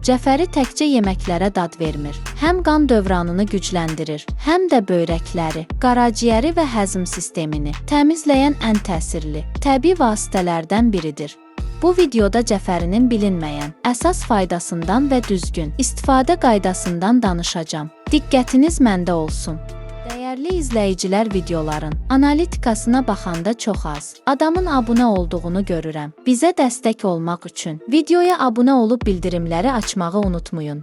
Cəfəri təkcə yeməklərə dad vermir. Həm qan dövranını gücləndirir, həm də böyrəkləri, qaraciyəri və həzm sistemini təmizləyən ən təsirli, təbii vasitələrdən biridir. Bu videoda cəfərinin bilinməyən əsas faydasından və düzgün istifadə qaydasından danışacağam. Diqqətiniz məndə olsun. Dəyərli izləyicilər, videoların analitikasına baxanda çox az adamın abunə olduğunu görürəm. Bizə dəstək olmaq üçün videoya abunə olub bildirimləri açmağı unutmayın.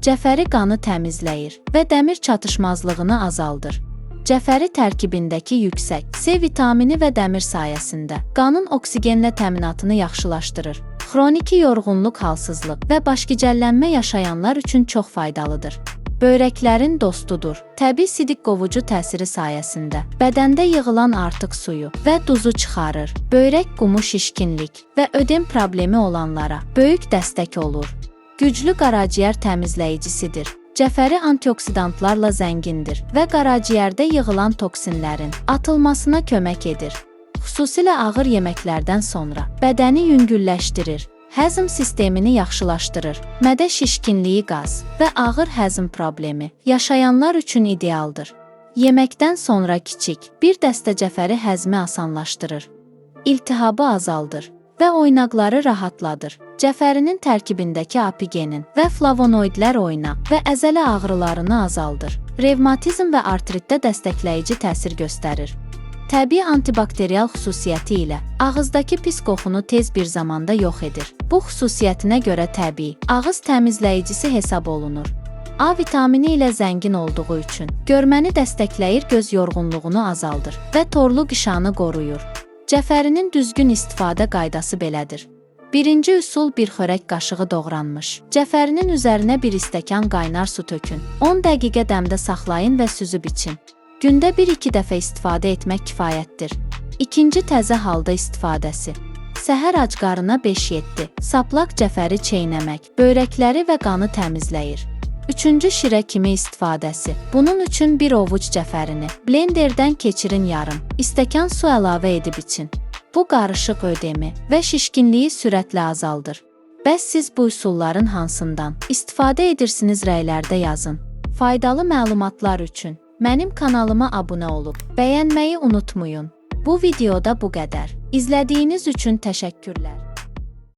Cəfəri qanı təmizləyir və dəmir çatışmazlığını azaldır. Cəfəri tərkibindəki yüksək C vitamini və dəmir sayəsində qanın oksigenlə təminatını yaxşılaşdırır. Xroniki yorğunluq, halsızlıq və başgicəllənmə yaşayanlar üçün çox faydalıdır. Böyrəklərin dostudur. Təbii sidik qovucu təsiri sayəsində bədəndə yığılan artıq suyu və duzu çıxarır. Böyrək qumu, şişkinlik və ödem problemi olanlara böyük dəstək olur. Güclü qaraciyər təmizləyicisidir. Cəfəri antioksidantlarla zəngindir və qaraciyərdə yığılan toksinlərin atılmasına kömək edir. Xüsusilə ağır yeməklərdən sonra bədəni yüngülləşdirir. Həzm sistemini yaxşılaşdırır. Mədə şişkinliyi, qaz və ağır həzm problemi yaşayanlar üçün idealdır. Yeməkdən sonra kiçik bir dəstə cəfəri həzmi asanlaşdırır. İltihabı azaldır və oynaqları rahatladır. Cəfərinin tərkibindəki apigenin və flavonoidlər oynaq və əzələ ağrılarını azaldır. Revmatizm və artritdə dəstəkləyici təsir göstərir. Təbii antibakterial xüsusiyyəti ilə ağızdakı pis qoxunu tez bir zamanda yox edir. Bu xüsusiyyətinə görə təbii ağız təmizləyicisi hesab olunur. A vitamini ilə zəngin olduğu üçün görməni dəstəkləyir, göz yorğunluğunu azaldır və torlu qişanı qoruyur. Cəfərinin düzgün istifadə qaydası belədir. Birinci üsul: bir xörək qaşığı doğranmış cəfərinin üzərinə bir stəkan qaynar su tökün. 10 dəqiqə dəmdə saxlayın və süzüb için. Gündə 1-2 dəfə istifadə etmək kifayətdir. İkinci, təzə halda istifadəsi. Səhər ac qarına 5-7 saplaq cəfəri çeynəmək böyrəkləri və qanı təmizləyir. Üçüncü, şirə kimi istifadəsi. Bunun üçün bir ovuc cəfərini blenderdən keçirin, yarım stəkan su əlavə edib için. Bu qarışıq ödemi və şişkinliyi sürətlə azaldır. Bəs siz bu üsulların hansından istifadə edirsiniz? Rəylərdə yazın. Faydalı məlumatlar üçün mənim kanalıma abunə olub bəyənməyi unutmayın. Bu videoda bu qədər. İzlədiyiniz üçün təşəkkürlər.